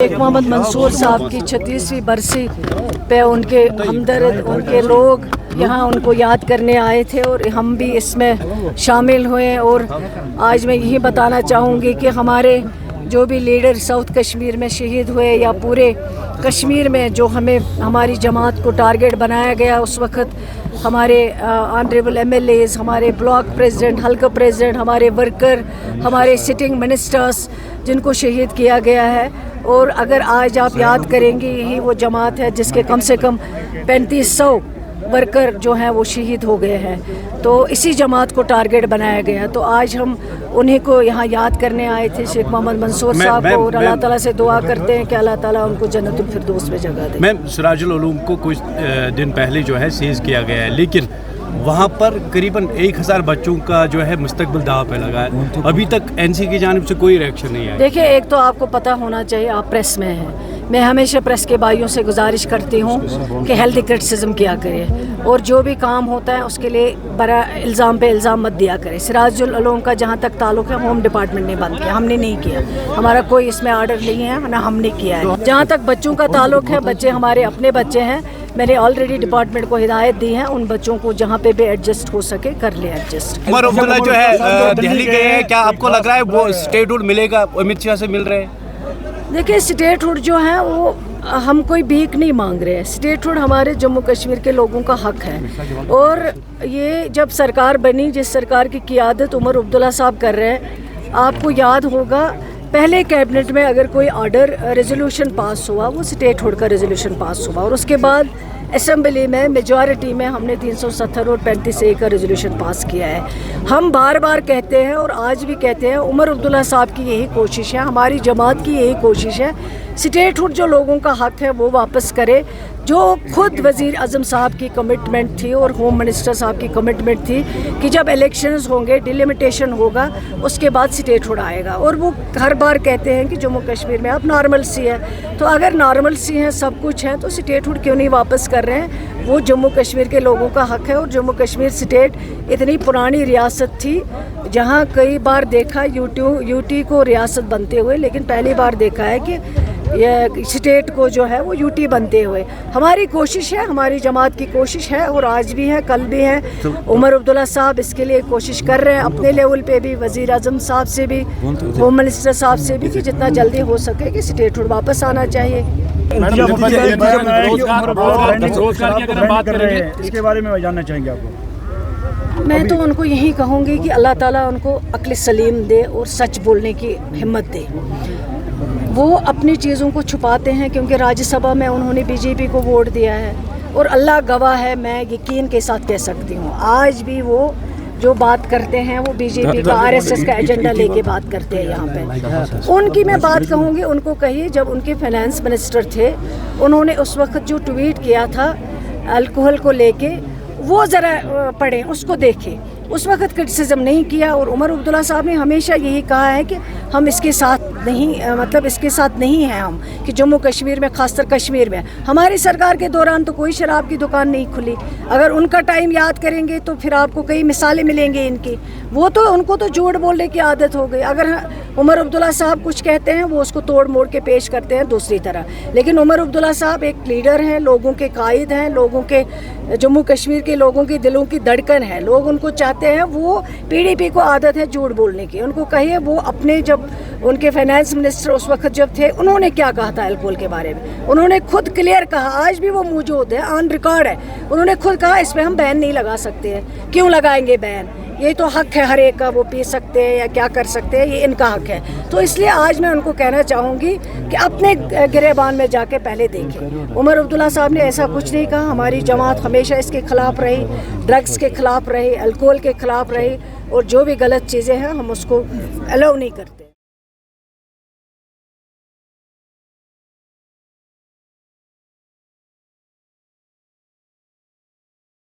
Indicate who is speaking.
Speaker 1: शेख मोहम्मद मंसूर साहब की 36वीं बरसी पे उनके हमदर्द उनके लोग यहाँ उनको याद करने आए थे और हम भी इसमें शामिल हुए। और आज मैं यही बताना चाहूँगी कि हमारे जो भी लीडर साउथ कश्मीर में शहीद हुए या पूरे कश्मीर में जो हमें हमारी जमात को टारगेट बनाया गया, उस वक़्त हमारे ऑनरेबल MLAs, हमारे ब्लॉक प्रेसिडेंट, हल्का प्रेसिडेंट, हमारे वर्कर, हमारे सिटिंग मिनिस्टर्स जिनको शहीद किया गया है। और अगर आज आप याद करेंगे, यही वो जमात है जिसके कम से कम 3500 वर्कर जो हैं वो शहीद हो गए हैं, तो इसी जमात को टारगेट बनाया गया। तो आज हम उन्हीं को यहाँ याद करने आए थे, शेख मोहम्मद मंसूर साहब को, और अल्लाह ताला से दुआ करते हैं कि अल्लाह ताला उनको जन्नतुल फिरदौस में जगह दे।
Speaker 2: मैम, सिराजुल उलूम को कुछ दिन पहले जो है सीज़ किया गया है, लेकिन वहाँ पर करीबन 1000 बच्चों का जो है मुस्तकबिल दाव पे लगा है। अभी तक NC की जानिब से कोई रिएक्शन नहीं आया।
Speaker 1: देखिए, एक तो आपको पता होना चाहिए, आप प्रेस में हैं, मैं हमेशा प्रेस के भाइयों से गुजारिश करती हूँ कि हेल्दी क्रिटिसिज्म किया करें और जो भी काम होता है उसके लिए बड़ा इल्ज़ाम पे इल्ज़ाम मत दिया करें। सिराजुल उलूम का जहाँ तक ताल्लुक़ है, होम डिपार्टमेंट ने बंद किया, हमने नहीं किया, हमारा कोई इसमें आर्डर नहीं है, ना हमने किया है। जहाँ तक बच्चों का ताल्लुक़ है, बच्चे हमारे अपने बच्चे हैं, मैंने ऑलरेडी डिपार्टमेंट को हिदायत दी है उन बच्चों को जहाँ पे भी एडजस्ट हो सके कर ले एडजस्ट।
Speaker 2: उमर अब्दुल्ला जो है दिल्ली गए हैं, क्या आपको लग रहा है वो स्टेटहुड मिलेगा? अमित शाह से मिल रहे हैं?
Speaker 1: देखिए, स्टेटहुड जो है वो हम कोई भीख नहीं मांग रहे हैं, स्टेटहुड हमारे जम्मू कश्मीर के लोगों का हक है। और ये जब सरकार बनी, जिस सरकार की क़ियादत उमर अब्दुल्ला साहब कर रहे हैं, आपको याद होगा पहले कैबिनेट में अगर कोई ऑर्डर रेजोल्यूशन पास हुआ, वो स्टेटहुड का रेजोल्यूशन पास हुआ, और उसके बाद असेंबली में मेजॉरिटी में हमने 370 और 35A का रेजोल्यूशन पास किया है। हम बार बार कहते हैं और आज भी कहते हैं, उमर अब्दुल्ला साहब की यही कोशिश है, हमारी जमात की यही कोशिश है, स्टेटहुड जो लोगों का हक है वो वापस करे। जो खुद वज़ीर आज़म साहब की कमिटमेंट थी और होम मिनिस्टर साहब की कमिटमेंट थी कि जब इलेक्शंस होंगे, डिलिमिटेशन होगा, उसके बाद स्टेटहुड आएगा। और वो हर बार कहते हैं कि जम्मू कश्मीर में अब नॉर्मल सी है, तो अगर नॉर्मल सी है, सब कुछ है, तो स्टेटहुड क्यों नहीं वापस कर रहे हैं? वो जम्मू कश्मीर के लोगों का हक है। और जम्मू कश्मीर स्टेट इतनी पुरानी रियासत थी, जहाँ कई बार देखा यूटी को रियासत बनते हुए, लेकिन पहली बार देखा है कि ये स्टेट को जो है वो यूटी बनते हुए। हमारी कोशिश है, हमारी जमात की कोशिश है, और आज भी है, कल भी है। उमर अब्दुल्ला साहब इसके लिए कोशिश कर रहे हैं अपने लेवल पे भी, वज़ीर आज़म साहब से भी, होम मिनिस्टर साहब से भी, कि जितना जल्दी हो सके कि स्टेटहुड वापस आना चाहिए।
Speaker 3: इसके बारे में जानना चाहेंगे आपको?
Speaker 1: मैं तो उनको यही कहूँगी कि अल्लाह ताला उनको अक्ल सलीम दे और सच बोलने की हिम्मत दे। वो अपनी चीज़ों को छुपाते हैं क्योंकि राज्यसभा में उन्होंने BJP को वोट दिया है, और अल्लाह गवाह है, मैं यकीन के साथ कह सकती हूँ, आज भी वो जो बात करते हैं वो BJP का RSS का एजेंडा लेके बात करते हैं यहाँ पे। उनकी मैं बात कहूँगी, उनको कहिए, जब उनके फाइनेंस मिनिस्टर थे, उन्होंने उस वक्त जो ट्वीट किया था अल्कोहल को लेके, वो ज़रा पढ़ें, उसको देखें। उस वक्त क्रिटिसिज्म नहीं किया। और उमर अब्दुल्ला साहब ने हमेशा यही कहा है कि हम इसके साथ नहीं, मतलब इसके साथ नहीं हैं हम, कि जम्मू कश्मीर में, खासकर कश्मीर में हमारी सरकार के दौरान तो कोई शराब की दुकान नहीं खुली। अगर उनका टाइम याद करेंगे तो फिर आपको कई मिसालें मिलेंगी इनकी। वो तो, उनको तो झूठ बोलने की आदत हो गई। अगर उमर अब्दुल्ला साहब कुछ कहते हैं, वो उसको तोड़ मोड़ के पेश करते हैं दूसरी तरह। लेकिन उमर अब्दुल्ला साहब एक लीडर हैं, लोगों के कायद हैं, लोगों के, जम्मू कश्मीर के लोगों के दिलों की धड़कन है, लोग उनको चाहते हैं। वो PDP को आदत है झूठ बोलने की। उनको कहिए, वो अपने, जब उनके फाइनेंस मिनिस्टर उस वक्त जब थे, उन्होंने क्या कहा था अल्कोहल के बारे में, उन्होंने खुद क्लियर कहा, आज भी वो मौजूद है, ऑन रिकॉर्ड है, उन्होंने खुद कहा इस पर हम बैन नहीं लगा सकते हैं। क्यों लगाएंगे बैन? ये तो हक है हर एक का, वो पी सकते हैं या क्या कर सकते हैं, ये इनका हक है। तो इसलिए आज मैं उनको कहना चाहूँगी कि अपने गिरेबान में जाके पहले देखें। उमर अब्दुल्ला साहब ने ऐसा कुछ नहीं कहा। हमारी जमात हमेशा इसके खिलाफ रही, ड्रग्स के खिलाफ रही, अल्कोहल के खिलाफ रही, और जो भी गलत चीज़ें हैं हम उसको अलाउ नहीं करते।